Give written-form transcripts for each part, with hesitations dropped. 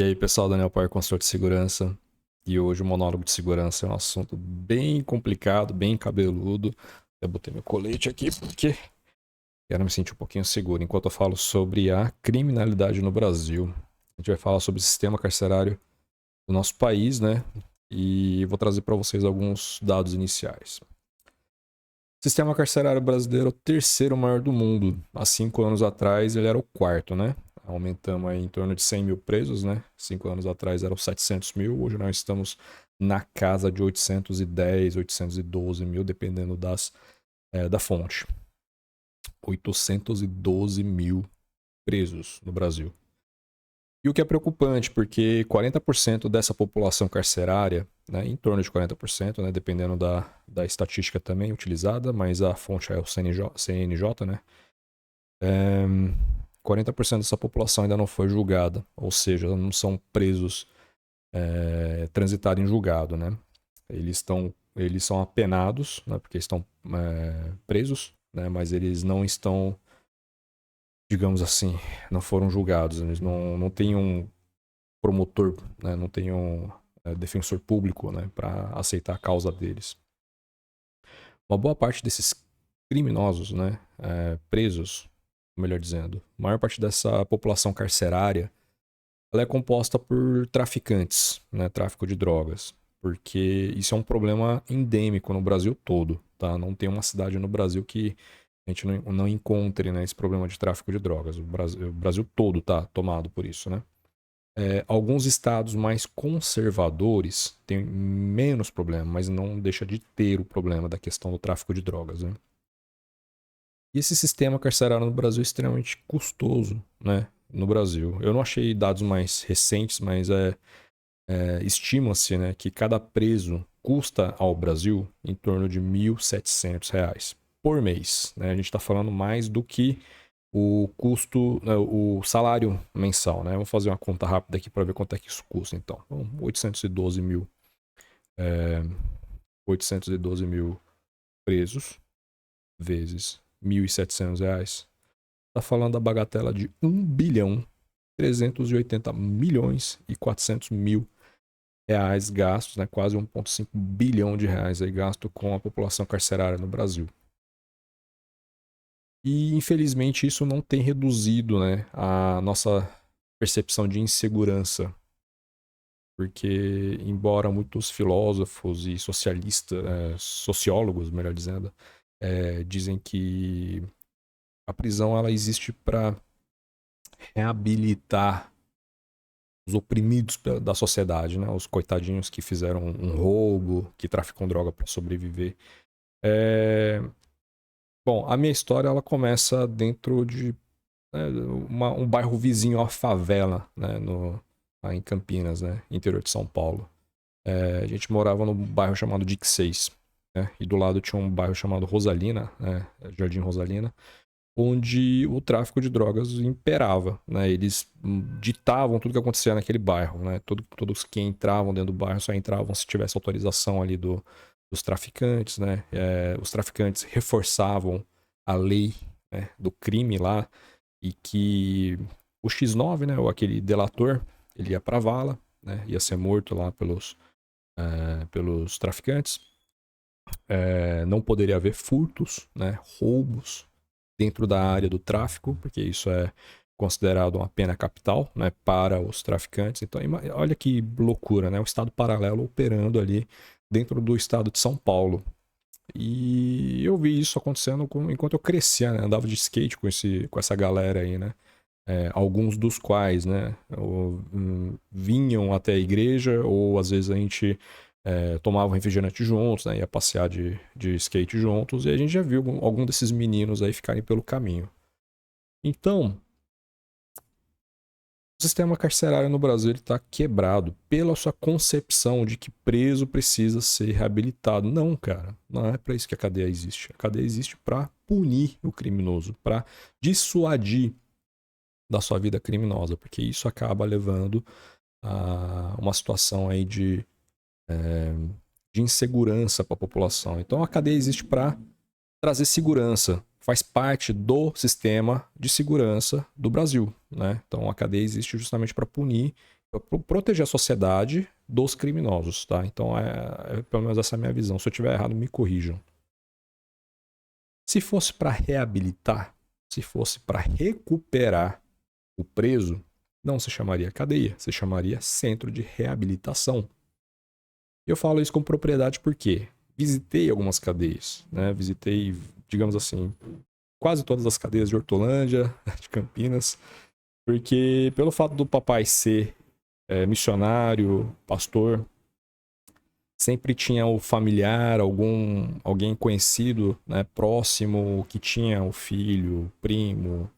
E aí, pessoal, Daniel Power, consultor de segurança. E hoje o monólogo de segurança é um assunto bem complicado, bem cabeludo. Eu botei meu colete aqui porque quero me sentir um pouquinho seguro enquanto eu falo sobre a criminalidade no Brasil. A gente vai falar sobre o sistema carcerário do nosso país, né? E vou trazer para vocês alguns dados iniciais. O sistema carcerário brasileiro é o terceiro maior do mundo. Há 5 anos atrás ele era o quarto, né? Aumentamos aí em torno de 100 mil presos, né? 5 anos atrás eram 700 mil, hoje nós estamos na casa de 810, 812 mil, dependendo da fonte. 812 mil presos no Brasil. E o que é preocupante, porque 40% dessa população carcerária, né, em torno de 40%, né, dependendo da estatística também utilizada, mas a fonte é o CNJ, né? 40% dessa população ainda não foi julgada, ou seja, não são presos transitados em julgado, né? Eles são apenados, né, porque estão presos, né, mas eles não estão, digamos assim, não foram julgados, eles não têm um promotor, né, não têm um defensor público, né, para aceitar a causa deles. Uma boa parte desses criminosos, né, presos, melhor dizendo, a maior parte dessa população carcerária, ela é composta por traficantes, né, tráfico de drogas, porque isso é um problema endêmico no Brasil todo, tá? Não tem uma cidade no Brasil que a gente não encontre, né, esse problema de tráfico de drogas. O Brasil todo tá tomado por isso, né? Alguns estados mais conservadores têm menos problema, mas não deixa de ter o problema da questão do tráfico de drogas, né? E esse sistema carcerário no Brasil é extremamente custoso, né? No Brasil. Eu não achei dados mais recentes, mas estima-se, né, que cada preso custa ao Brasil em torno de R$ 1.700 por mês, né? A gente está falando mais do que o custo, o salário mensal, né? Vou fazer uma conta rápida aqui para ver quanto é que isso custa, então. Bom, 812 mil, 812 mil presos vezes R$ 1.700. Tá falando da bagatela de 1.380.400.000 reais gastos, né? Quase 1,5 bilhão de reais aí gasto com a população carcerária no Brasil. E infelizmente isso não tem reduzido, né, a nossa percepção de insegurança, porque embora muitos filósofos e sociólogos, melhor dizendo, dizem que a prisão ela existe para reabilitar os oprimidos da sociedade, né, os coitadinhos que fizeram um roubo, que traficam droga para sobreviver. Bom, a minha história ela começa dentro de um bairro vizinho à favela, né, lá em Campinas, né, interior de São Paulo. A gente morava num bairro chamado Dique 6, né, e do lado tinha um bairro chamado Rosalina, né, Jardim Rosalina, onde o tráfico de drogas imperava, né, eles ditavam tudo que acontecia naquele bairro, né, todos que entravam dentro do bairro só entravam se tivesse autorização ali dos traficantes, né, os traficantes reforçavam a lei, né, do crime lá, e que o X9, né, ou aquele delator, ele ia pra vala, né, ia ser morto lá pelos traficantes. Não poderia haver furtos, né, roubos dentro da área do tráfico, porque isso é considerado uma pena capital, né, para os traficantes. Então, olha que loucura, né, um estado paralelo operando ali dentro do estado de São Paulo. E eu vi isso acontecendo enquanto eu crescia, né, andava de skate com essa galera aí, né. Alguns dos quais, né, vinham até a igreja, ou às vezes a gente tomava um refrigerante juntos, né, ia passear de skate juntos, e a gente já viu algum desses meninos aí ficarem pelo caminho. Então, o sistema carcerário no Brasil está quebrado pela sua concepção de que preso precisa ser reabilitado. Não, cara, não é para isso que a cadeia existe. A cadeia existe para punir o criminoso, para dissuadir da sua vida criminosa, porque isso acaba levando a uma situação aí de insegurança para a população. Então a cadeia existe para trazer segurança, faz parte do sistema de segurança do Brasil, né? Então a cadeia existe justamente para punir proteger a sociedade dos criminosos, tá? Então, pelo menos essa é a minha visão. Se eu estiver errado, me corrijam. Se fosse para reabilitar, se fosse para recuperar o preso, não se chamaria cadeia, se chamaria centro de reabilitação. Eu falo isso com propriedade porque visitei algumas cadeias, né? Visitei, digamos assim, quase todas as cadeias de Hortolândia, de Campinas, porque pelo fato do papai ser missionário, pastor, sempre tinha o familiar, alguém conhecido, né, próximo, que tinha o filho, primo,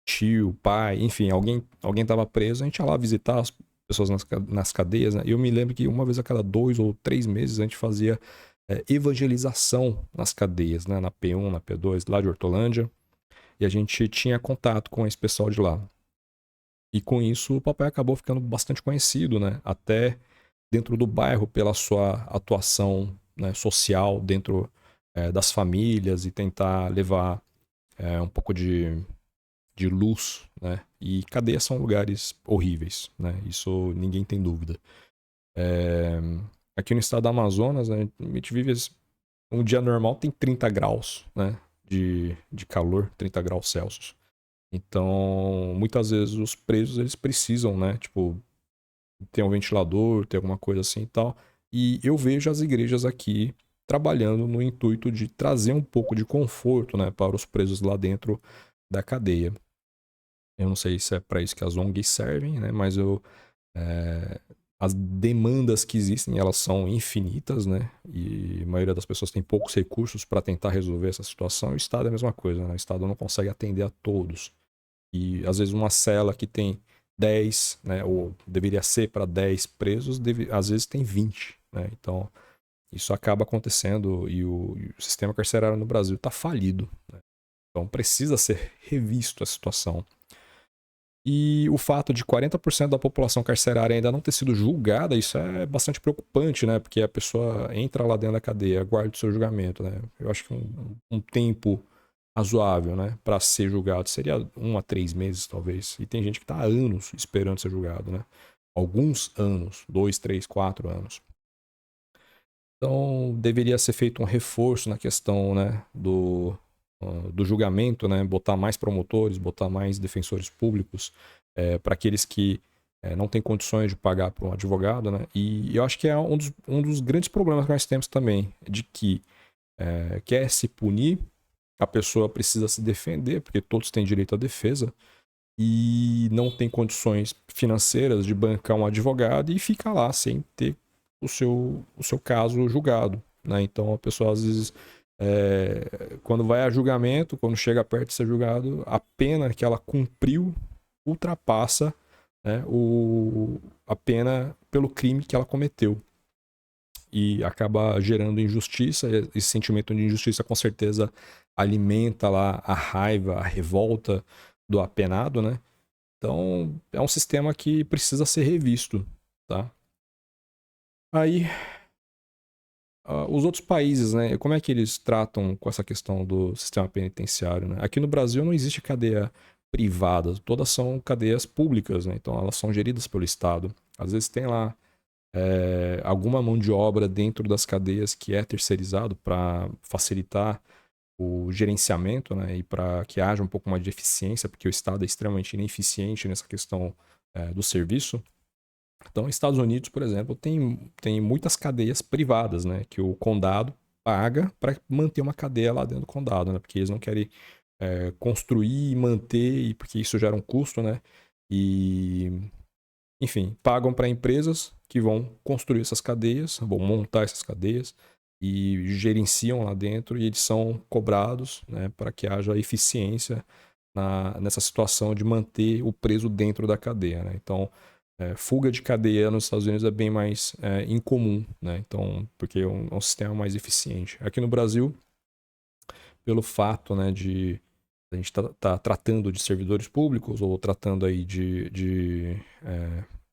tio, pai, enfim, alguém estava preso, a gente ia lá visitar as pessoas nas cadeias, né? E eu me lembro que uma vez a cada 2 ou 3 meses a gente fazia evangelização nas cadeias, né? Na P1, na P2, lá de Hortolândia, e a gente tinha contato com esse pessoal de lá. E com isso o papai acabou ficando bastante conhecido, né? Até dentro do bairro pela sua atuação, né, social dentro das famílias e tentar levar um pouco de luz, né? E cadeias são lugares horríveis, né? Isso ninguém tem dúvida. Aqui no estado do Amazonas, né, a gente vive um dia normal tem 30 graus, né? De calor, 30 graus Celsius. Então, muitas vezes os presos eles precisam, né? Tipo, ter um ventilador, ter alguma coisa assim e tal. E eu vejo as igrejas aqui trabalhando no intuito de trazer um pouco de conforto, né, para os presos lá dentro da cadeia. Eu não sei se é para isso que as ONGs servem, né, mas as demandas que existem, elas são infinitas, né, e a maioria das pessoas tem poucos recursos para tentar resolver essa situação. E o Estado é a mesma coisa, né, o Estado não consegue atender a todos. E às vezes uma cela que tem 10, né, ou deveria ser para 10 presos, às vezes tem 20, né? Então, isso acaba acontecendo e o sistema carcerário no Brasil está falido, né? Então, precisa ser revisto a situação. E o fato de 40% da população carcerária ainda não ter sido julgada, isso é bastante preocupante, né? Porque a pessoa entra lá dentro da cadeia, aguarda o seu julgamento, né? Eu acho que um tempo razoável, né, para ser julgado seria 1 a 3 meses, talvez. E tem gente que está há anos esperando ser julgado, né? Alguns anos, 2, 3, 4 anos. Então, deveria ser feito um reforço na questão, né, do julgamento, né, botar mais promotores, botar mais defensores públicos para aqueles que não têm condições de pagar por um advogado, né? E eu acho que é um dos grandes problemas que nós temos também, de que quer se punir, a pessoa precisa se defender, porque todos têm direito à defesa, e não tem condições financeiras de bancar um advogado e fica lá sem ter o seu caso julgado, né? Então a pessoa às vezes quando vai a julgamento, quando chega perto de ser julgado, a pena que ela cumpriu ultrapassa, né, a pena pelo crime que ela cometeu. E acaba gerando injustiça. Esse sentimento de injustiça com certeza alimenta lá a raiva, a revolta do apenado, né? Então é um sistema que precisa ser revisto, tá? Aí os outros países, né? Como é que eles tratam com essa questão do sistema penitenciário, né? Aqui no Brasil não existe cadeia privada, todas são cadeias públicas, né? Então elas são geridas pelo Estado. Às vezes tem lá alguma mão de obra dentro das cadeias que é terceirizado para facilitar o gerenciamento, né, e para que haja um pouco mais de eficiência, porque o Estado é extremamente ineficiente nessa questão do serviço. Então, Estados Unidos, por exemplo, tem muitas cadeias privadas, né, que o condado paga para manter uma cadeia lá dentro do condado, né, porque eles não querem construir e manter, porque isso gera um custo, né, e enfim, pagam para empresas que vão construir essas cadeias, vão montar essas cadeias e gerenciam lá dentro e eles são cobrados, né, para que haja eficiência nessa situação de manter o preso dentro da cadeia, né? Então, fuga de cadeia nos Estados Unidos é bem mais incomum, né? Então, porque é um sistema mais eficiente. Aqui no Brasil, pelo fato, né, de a gente tá tratando de servidores públicos ou tratando aí de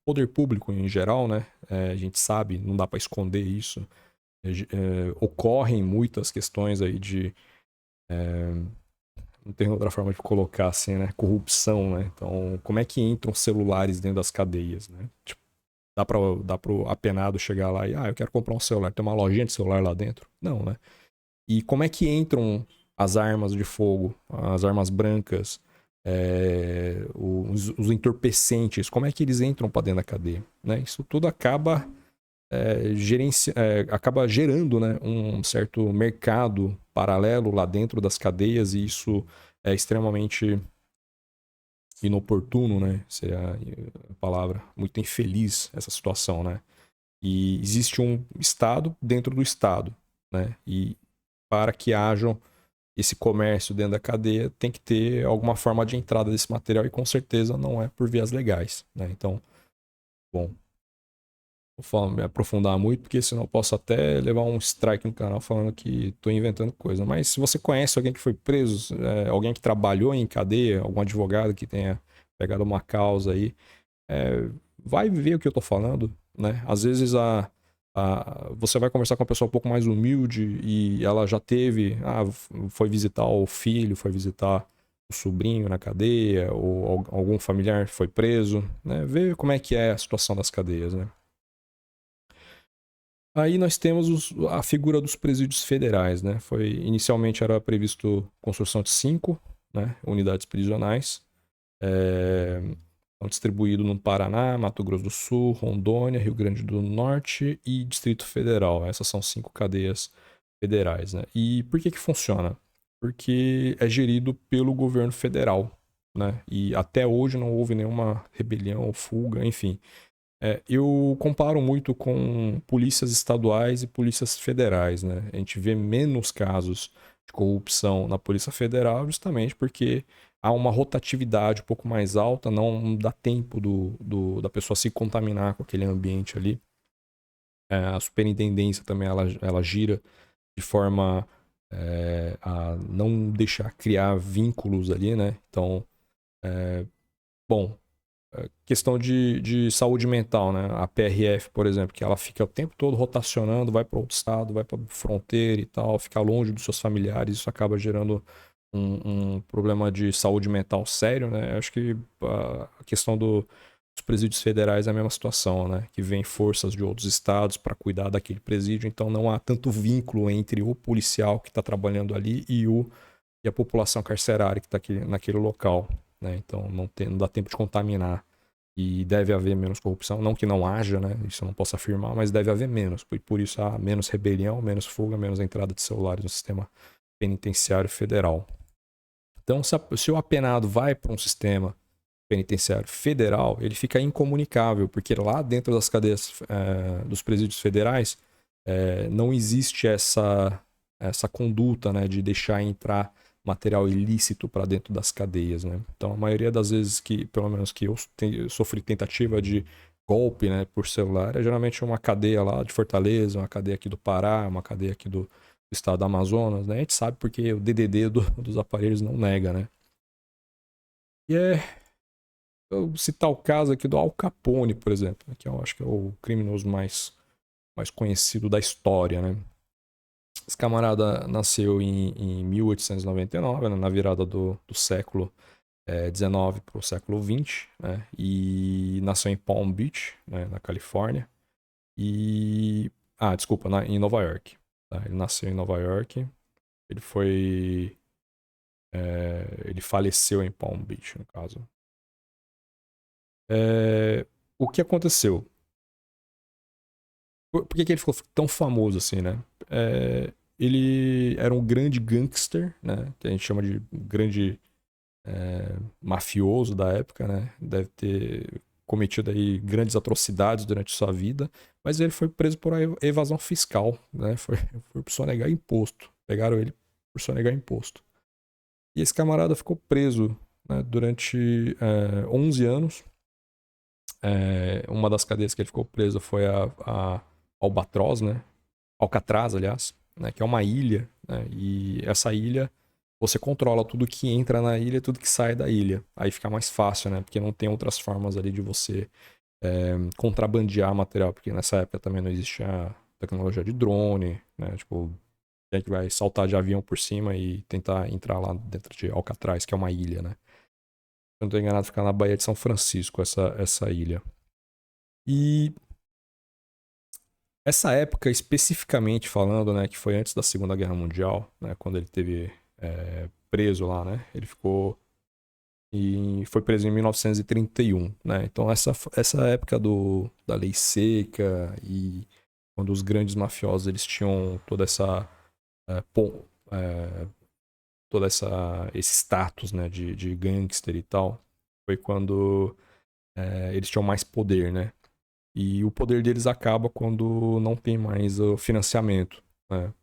poder público em geral, né? A gente sabe, não dá para esconder isso. Ocorrem muitas questões aí não tem outra forma de colocar assim, né? Corrupção, né? Então, como é que entram celulares dentro das cadeias, né? Tipo, Dá pro apenado chegar lá e, eu quero comprar um celular, tem uma lojinha de celular lá dentro? Não, né? E como é que entram as armas de fogo, as armas brancas, os entorpecentes, como é que eles entram para dentro da cadeia? Né? Isso tudo acaba, acaba gerando, né, um certo mercado paralelo lá dentro das cadeias, e isso é extremamente inoportuno, né? Seria a palavra, muito infeliz essa situação, né? E existe um Estado dentro do Estado, né? E para que hajam esse comércio dentro da cadeia, tem que ter alguma forma de entrada desse material, e com certeza não é por vias legais, né? Então, bom, vou me aprofundar muito, porque senão eu posso até levar um strike no canal falando que estou inventando coisa. Mas se você conhece alguém que foi preso, alguém que trabalhou em cadeia, algum advogado que tenha pegado uma causa aí, vai ver o que eu tô falando, né? Às vezes você vai conversar com uma pessoa um pouco mais humilde e ela já teve, foi visitar o filho, foi visitar o sobrinho na cadeia, ou algum familiar foi preso, né? Ver como é que é a situação das cadeias, né? Aí nós temos a figura dos presídios federais, né? Inicialmente era previsto construção de 5, né, unidades prisionais, estão distribuídos no Paraná, Mato Grosso do Sul, Rondônia, Rio Grande do Norte e Distrito Federal. Essas são 5 cadeias federais, né? E por que funciona? Porque é gerido pelo governo federal, né? E até hoje não houve nenhuma rebelião, fuga, enfim. Eu comparo muito com polícias estaduais e polícias federais, né? A gente vê menos casos de corrupção na Polícia Federal justamente porque há uma rotatividade um pouco mais alta, não dá tempo da pessoa se contaminar com aquele ambiente ali. A superintendência também, ela gira de forma a não deixar criar vínculos ali, né? Então, bom, questão de saúde mental, né? A PRF, por exemplo, que ela fica o tempo todo rotacionando, vai para outro estado, vai para fronteira e tal, fica longe dos seus familiares, isso acaba gerando um problema de saúde mental sério, né? Acho que a questão dos presídios federais é a mesma situação, né? Que vem forças de outros estados para cuidar daquele presídio, então não há tanto vínculo entre o policial que está trabalhando ali e a população carcerária que está naquele local, né? Então não dá tempo de contaminar. E deve haver menos corrupção. Não que não haja, né? Isso eu não posso afirmar, mas deve haver menos. Por isso há menos rebelião, menos fuga, menos entrada de celulares no sistema penitenciário federal. Então, se o apenado vai para um sistema penitenciário federal, ele fica incomunicável, porque lá dentro das cadeias dos presídios federais não existe essa conduta, né, de deixar entrar material ilícito para dentro das cadeias, né? Então, a maioria das vezes que, pelo menos que eu sofri tentativa de golpe, né, por celular, é geralmente uma cadeia lá de Fortaleza, uma cadeia aqui do Pará, uma cadeia aqui do estado do Amazonas, né? A gente sabe porque o DDD dos aparelhos não nega, né? E eu citar o caso aqui do Al Capone, por exemplo, que eu acho que é o criminoso mais conhecido da história, né? Esse camarada nasceu em 1899, né, na virada do século XIX para o século XX, né? E nasceu em Palm Beach, né, na Califórnia. Desculpa, em Nova York. Tá? Ele nasceu em Nova York. Ele foi. Ele faleceu em Palm Beach, no caso. O que aconteceu? Por que ele ficou tão famoso assim, né? Ele era um grande gangster, né? Que a gente chama de grande mafioso da época, né? Deve ter cometido aí grandes atrocidades durante sua vida, mas ele foi preso por evasão fiscal, né? Foi por sonegar imposto. Pegaram ele por sonegar imposto. E esse camarada ficou preso, né, durante 11 anos. Uma das cadeias que ele ficou preso foi a Albatroz, né? Alcatraz, aliás, né? Que é uma ilha, né? E essa ilha, você controla tudo que entra na ilha e tudo que sai da ilha. Aí fica mais fácil, né? Porque não tem outras formas ali de você contrabandear material, porque nessa época também não existia tecnologia de drone, né? Tipo, quem é que vai saltar de avião por cima e tentar entrar lá dentro de Alcatraz, que é uma ilha, né? Se eu não tô enganado, fica na Baía de São Francisco, essa ilha. E Essa época, especificamente falando, né, que foi antes da Segunda Guerra Mundial, né, quando ele teve preso lá, né, ele ficou e foi preso em 1931, né, então essa época da lei seca e quando os grandes mafiosos eles tinham toda essa é, pô- é, toda esse status, né, de gangster e tal, foi quando eles tinham mais poder, né, e o poder deles acaba quando não tem mais o financiamento, né?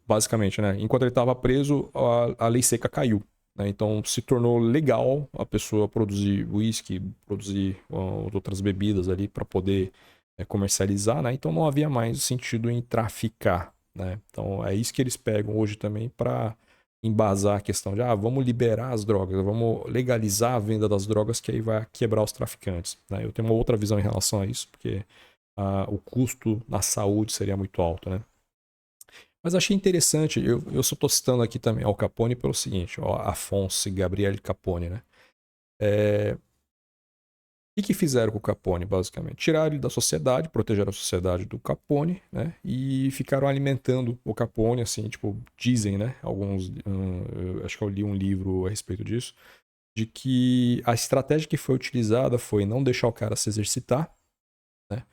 Basicamente, né? Enquanto ele estava preso, a lei seca caiu. Né? Então se tornou legal a pessoa produzir uísque, produzir outras bebidas ali para poder comercializar, né? Então não havia mais sentido em traficar, né? Então é isso que eles pegam hoje também para embasar a questão de vamos liberar as drogas, vamos legalizar a venda das drogas que aí vai quebrar os traficantes, né? Eu tenho uma outra visão em relação a isso, porque o custo na saúde seria muito alto, né? Mas achei interessante, eu só estou citando aqui também Al Capone pelo seguinte, ó, Afonso e Gabriele Capone, né? O que fizeram com o Capone, basicamente? Tiraram ele da sociedade, protegeram a sociedade do Capone, né? E ficaram alimentando o Capone, assim, tipo, dizem, né? Alguns, acho que eu li um livro a respeito disso, de que a estratégia que foi utilizada foi não deixar o cara se exercitar, né?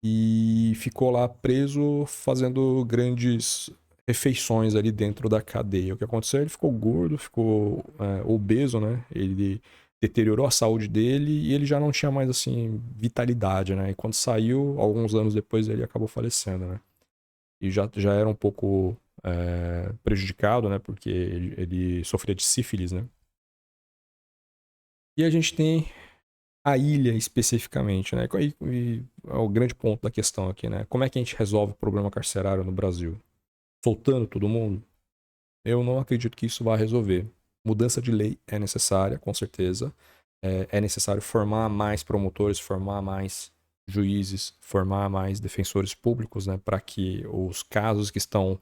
E ficou lá preso fazendo grandes refeições ali dentro da cadeia. O que aconteceu? Ele ficou gordo, ficou obeso, né? Ele deteriorou a saúde dele e ele já não tinha mais assim vitalidade, né? E quando saiu, alguns anos depois ele acabou falecendo, né? E já era um pouco prejudicado, né? Porque ele sofria de sífilis, né? E a gente tem a ilha especificamente, né? E é o grande ponto da questão aqui, né? Como é que a gente resolve o problema carcerário no Brasil? Soltando todo mundo? Eu não acredito que isso vá resolver. Mudança de lei é necessária, com certeza. É necessário formar mais promotores, formar mais juízes, formar mais defensores públicos, né? Para que os casos que estão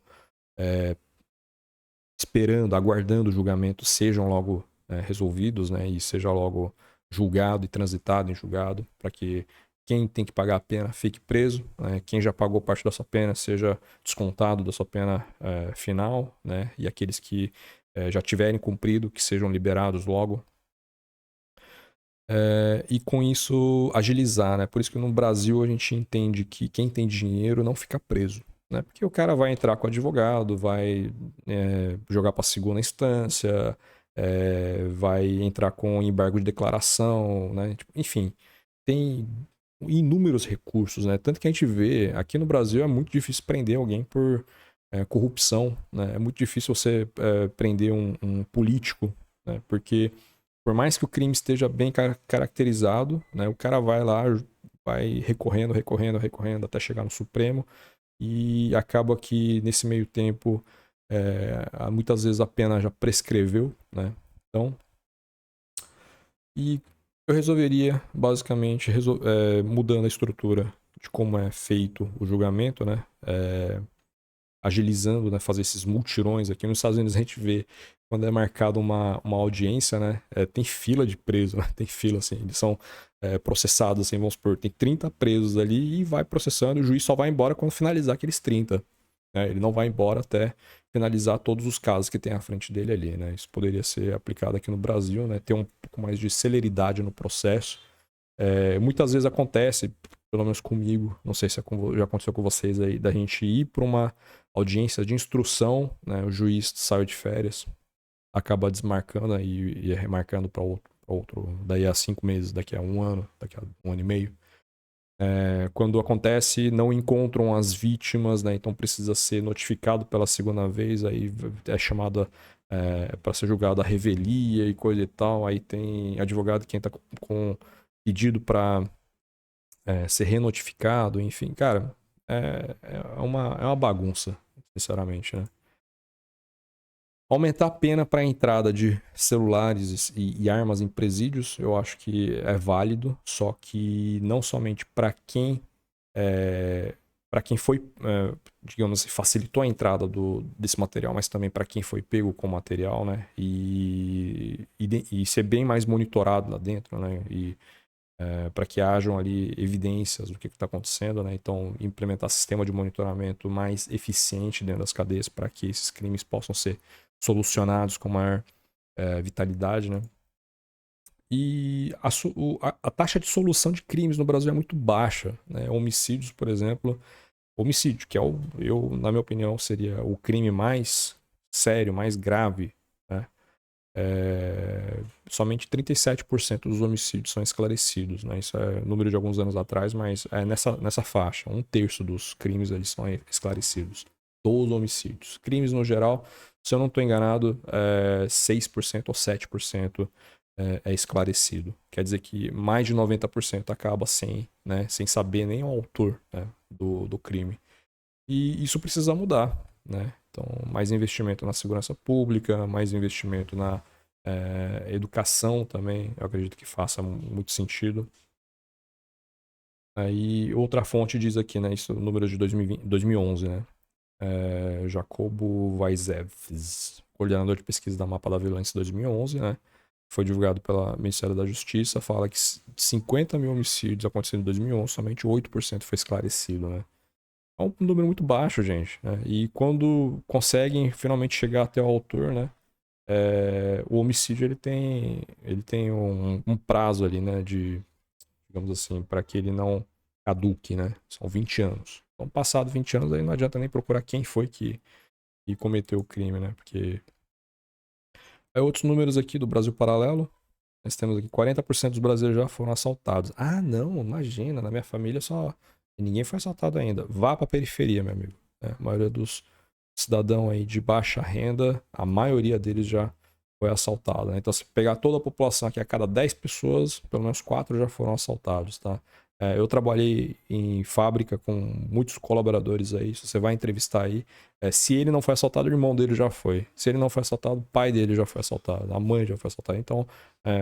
esperando, aguardando o julgamento, sejam logo resolvidos, né? E seja logo julgado e transitado em julgado, para que quem tem que pagar a pena fique preso, né? Quem já pagou parte da sua pena seja descontado da sua pena final, né? E aqueles que já tiverem cumprido, que sejam liberados logo. E com isso agilizar, né? Por isso que no Brasil a gente entende que quem tem dinheiro não fica preso, né? Porque o cara vai entrar com advogado, vai jogar para segunda instância, vai entrar com embargo de declaração, né? Tipo, enfim, tem inúmeros recursos, né? Tanto que a gente vê aqui no Brasil é muito difícil prender alguém por corrupção, né? É muito difícil você prender um político, né? Porque por mais que o crime esteja bem caracterizado, né, o cara vai lá, vai recorrendo, recorrendo, recorrendo até chegar no Supremo e acaba que nesse meio tempo muitas vezes a pena já prescreveu, né? Então, e eu resolveria basicamente mudando a estrutura de como é feito o julgamento, né? Agilizando, né? Fazer esses multirões aqui nos Estados Unidos a gente vê quando é marcada uma audiência, né? Tem fila de preso, né? Tem fila, assim, eles são processados, assim, vamos supor, tem 30 presos ali e vai processando, e o juiz só vai embora quando finalizar aqueles 30. Né? Ele não vai embora até finalizar todos os casos que tem à frente dele ali, né? Isso poderia ser aplicado aqui no Brasil, né? Ter um pouco mais de celeridade no processo. Muitas vezes acontece, pelo menos comigo, não sei se já aconteceu com vocês aí, da gente ir para uma audiência de instrução, né? O juiz saiu de férias, acaba desmarcando e remarcando para outro, daí a 5 meses, daqui a um ano, daqui a um ano e meio. Quando acontece, não encontram as vítimas, né? Então precisa ser notificado pela segunda vez, aí é chamada para ser julgado a revelia e coisa e tal. Aí tem advogado que entra com pedido para ser renotificado, enfim, cara, é uma bagunça, sinceramente, né? Aumentar a pena para a entrada de celulares e armas em presídios, eu acho que é válido, só que não somente para quem foi, digamos assim, facilitou a entrada desse material, mas também para quem foi pego com o material, né? E ser bem mais monitorado lá dentro, né? E para que hajam ali evidências do que está acontecendo, né? Então, implementar sistema de monitoramento mais eficiente dentro das cadeias para que esses crimes possam ser solucionados com maior vitalidade, né? E a taxa de solução de crimes no Brasil é muito baixa, né? Homicídios, por exemplo, homicídio, que é na minha opinião, seria o crime mais sério, mais grave, né? Somente 37% dos homicídios são esclarecidos, né? Isso é número de alguns anos atrás, mas é nessa faixa. 1/3 dos crimes eles são esclarecidos. Dos homicídios. Crimes no geral, se eu não estou enganado, 6% ou 7% é esclarecido. Quer dizer que mais de 90% acaba sem saber nem o autor, né, do crime. E isso precisa mudar, né? Então, mais investimento na segurança pública, mais investimento na educação também, eu acredito que faça muito sentido. Aí, outra fonte diz aqui, né? Isso, número de 2011, né? Jacobo Weisevs, coordenador de pesquisa da Mapa da Violência 2011, né? Foi divulgado pelo Ministério da Justiça, fala que 50 mil homicídios aconteceram em 2011, somente 8% foi esclarecido, né? É um número muito baixo, gente, né? E quando conseguem finalmente chegar até o autor, né? O homicídio ele tem um prazo ali, né? Digamos assim, para que ele não caduque, né? São 20 anos. Então, passado 20 anos, aí não adianta nem procurar quem foi que cometeu o crime, né? Porque. Outros números aqui do Brasil Paralelo. Nós temos aqui 40% dos brasileiros já foram assaltados. Ah, não, imagina, na minha família só. Ninguém foi assaltado ainda. Vá pra periferia, meu amigo. A maioria dos cidadãos aí de baixa renda, a maioria deles já foi assaltada, né? Então, se pegar toda a população aqui, a cada 10 pessoas, pelo menos 4 já foram assaltados, tá? Eu trabalhei em fábrica com muitos colaboradores aí. Se você vai entrevistar aí, se ele não foi assaltado, o irmão dele já foi. Se ele não foi assaltado, o pai dele já foi assaltado, a mãe já foi assaltada. Então,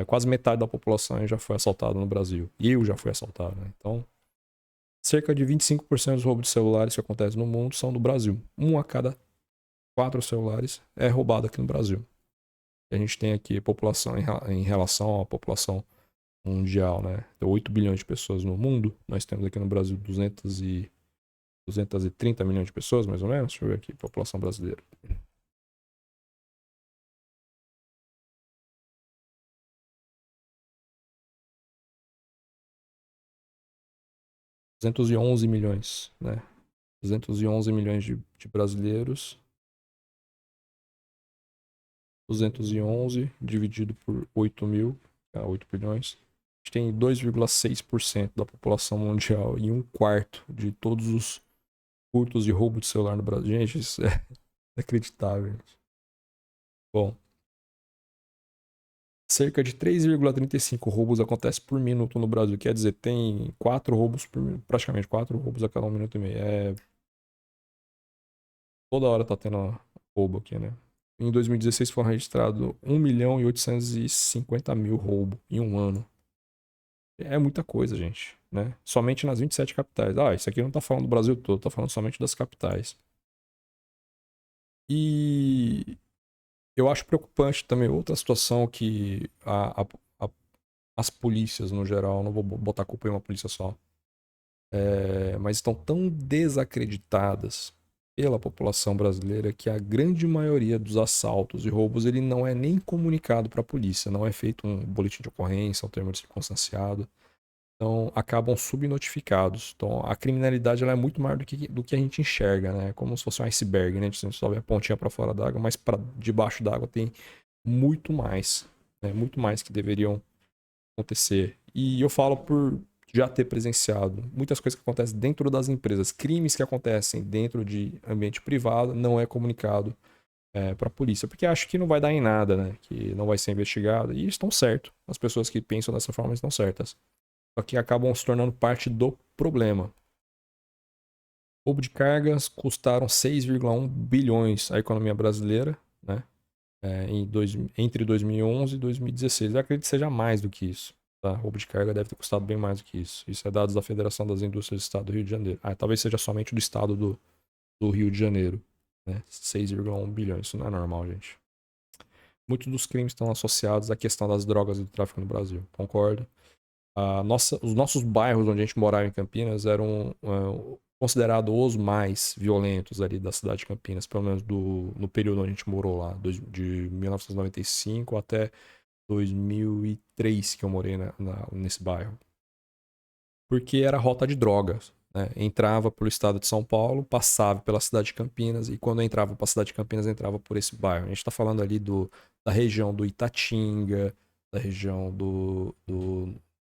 quase metade da população já foi assaltada no Brasil. E eu já fui assaltado, né? Então, cerca de 25% dos roubos de celulares que acontecem no mundo são do Brasil. Um a cada 4 celulares é roubado aqui no Brasil. A gente tem aqui população em relação à população mundial, né? Tem 8 bilhões de pessoas no mundo. Nós temos aqui no Brasil 230 milhões de pessoas, mais ou menos. Deixa eu ver aqui, população brasileira. 211 milhões, né? 211 milhões de brasileiros. 211 dividido por 8 mil, 8 bilhões. A gente tem 2,6% da população mundial e 1/4 de todos os furtos de roubo de celular no Brasil. Gente, isso é inacreditável. Bom, cerca de 3,35 roubos acontecem por minuto no Brasil. Quer dizer, tem 4 roubos por minuto, praticamente 4 roubos a cada 1 minuto e meio. Toda hora tá tendo roubo aqui, né? Em 2016 foram registrados 1.850.000 roubos em um ano. É muita coisa, gente, né? Somente nas 27 capitais. Isso aqui não tá falando do Brasil todo, tá falando somente das capitais. E eu acho preocupante também outra situação que as polícias, no geral, não vou botar a culpa em uma polícia só, mas estão tão desacreditadas pela população brasileira que a grande maioria dos assaltos e roubos ele não é nem comunicado para a polícia, não é feito um boletim de ocorrência, um termo de circunstanciado. Então, acabam subnotificados. Então, a criminalidade ela é muito maior do que a gente enxerga, né? Como se fosse um iceberg, né? A gente só vê a pontinha para fora d'água, mas para debaixo d'água tem muito mais, né? Muito mais que deveriam acontecer. E eu falo por já ter presenciado muitas coisas que acontecem dentro das empresas, crimes que acontecem dentro de ambiente privado, não é comunicado para a polícia, porque acho que não vai dar em nada, né? Que não vai ser investigado. E estão certos. As pessoas que pensam dessa forma estão certas. Só que acabam se tornando parte do problema. Roubo de cargas custaram 6,1 bilhões à economia brasileira, né? Entre 2011 e 2016. Eu acredito que seja mais do que isso. Tá? Roubo de carga deve ter custado bem mais do que isso. Isso é dados da Federação das Indústrias do Estado do Rio de Janeiro. Talvez seja somente do estado do Rio de Janeiro. Né? 6,1 bilhões. Isso não é normal, gente. Muitos dos crimes estão associados à questão das drogas e do tráfico no Brasil. Concordo. Os nossos bairros onde a gente morava em Campinas eram considerados os mais violentos ali da cidade de Campinas, pelo menos no período onde a gente morou lá, de 1995 até 2003 que eu morei nesse bairro. Porque era rota de drogas. Né? Entrava pelo estado de São Paulo, passava pela cidade de Campinas, e quando entrava para a cidade de Campinas, entrava por esse bairro. A gente está falando ali da região do Itatinga, da região do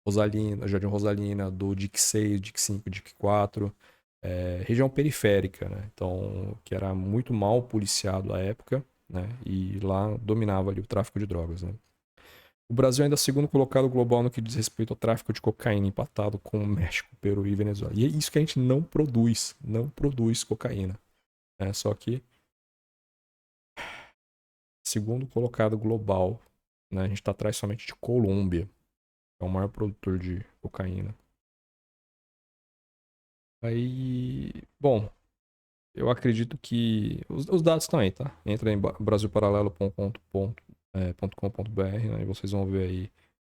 Rosalina, Jardim Rosalina, do DIC 6, DIC 5, DIC 4, região periférica, né? Então, que era muito mal policiado à época, né? E lá dominava ali o tráfico de drogas, né? O Brasil ainda é o segundo colocado global no que diz respeito ao tráfico de cocaína, empatado com o México, Peru e Venezuela. E é isso que a gente não produz cocaína. Só que segundo colocado global, né, a gente está atrás somente de Colômbia, que é o maior produtor de cocaína. Aí, bom, eu acredito que os dados estão aí, tá? Entra em brasilparalelo.com.br, né, e vocês vão ver aí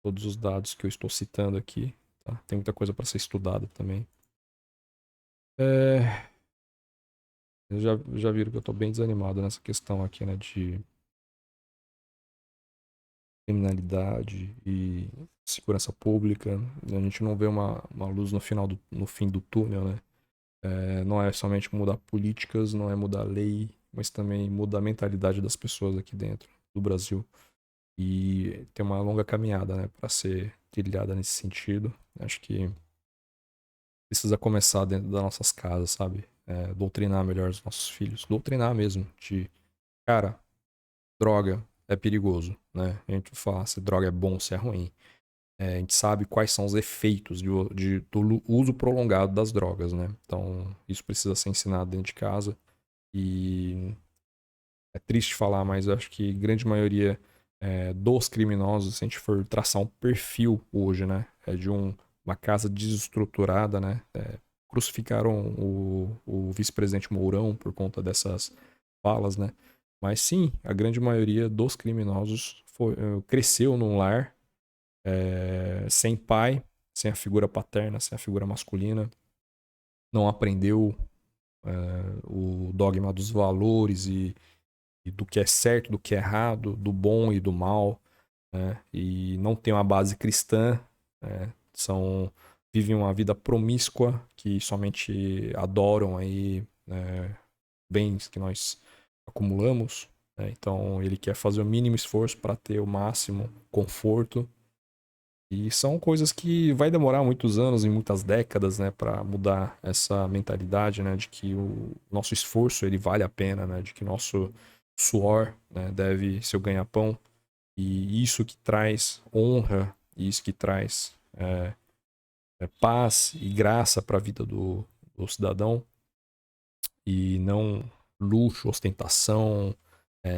todos os dados que eu estou citando aqui. Tá? Tem muita coisa para ser estudada também. Já viram que eu tô bem desanimado nessa questão aqui, né, de criminalidade e segurança pública. A gente não vê uma luz no fim do túnel, né? Não é somente mudar políticas, não é mudar lei, mas também mudar a mentalidade das pessoas aqui dentro do Brasil. E tem uma longa caminhada, né, para ser trilhada nesse sentido. Acho que precisa começar dentro das nossas casas, sabe? Doutrinar melhor os nossos filhos. Doutrinar mesmo. Cara, droga é perigoso, né? A gente fala se droga é bom, se é ruim. A gente sabe quais são os efeitos do uso prolongado das drogas, né? Então, isso precisa ser ensinado dentro de casa. E é triste falar, mas eu acho que a grande maioria dos criminosos, se a gente for traçar um perfil hoje, né? É de uma casa desestruturada, né? Crucificaram o vice-presidente Mourão por conta dessas falas, né? Mas sim, a grande maioria dos criminosos cresceu num lar sem pai, sem a figura paterna, sem a figura masculina, não aprendeu o dogma dos valores e do que é certo, do que é errado, do bom e do mal, né? E não tem uma base cristã, né? Vivem uma vida promíscua que somente adoram aí bens que nós acumulamos, né? Então ele quer fazer o mínimo esforço para ter o máximo conforto. E são coisas que vai demorar muitos anos e muitas décadas, né, para mudar essa mentalidade, né, de que o nosso esforço ele vale a pena, né, de que nosso suor, né, deve ser o ganha-pão. E isso que traz honra, isso que traz paz e graça para a vida do cidadão, e não luxo, ostentação,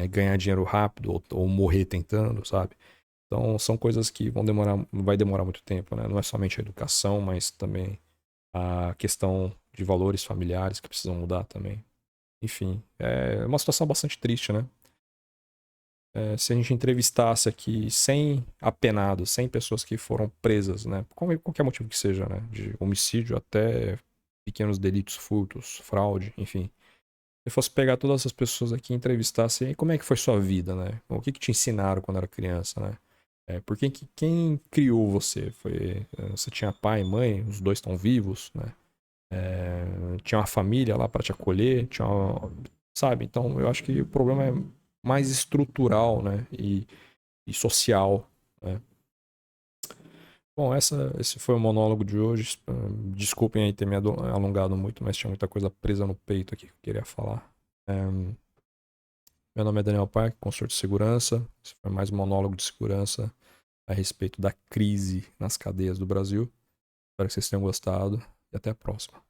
ganhar dinheiro rápido ou morrer tentando, sabe? Então são coisas que vai demorar muito tempo, né? Não é somente a educação, mas também a questão de valores familiares que precisam mudar também. Enfim, é uma situação bastante triste, né? Se a gente entrevistasse aqui 100 apenados, 100 pessoas que foram presas, né? Qualquer motivo que seja, né? De homicídio até pequenos delitos, furtos, fraude, enfim. Se fosse pegar todas essas pessoas aqui e entrevistasse, e como é que foi sua vida, né? O que te ensinaram quando era criança, né? Por quem criou você? Você tinha pai e mãe, os dois estão vivos, né? Tinha uma família lá para te acolher, sabe? Então eu acho que o problema é mais estrutural, né? E social, né? Bom, esse foi o monólogo de hoje. Desculpem aí ter me alongado muito, mas tinha muita coisa presa no peito aqui que eu queria falar. Meu nome é Daniel Park, consultor de segurança. Esse foi mais um monólogo de segurança a respeito da crise nas cadeias do Brasil. Espero que vocês tenham gostado e até a próxima.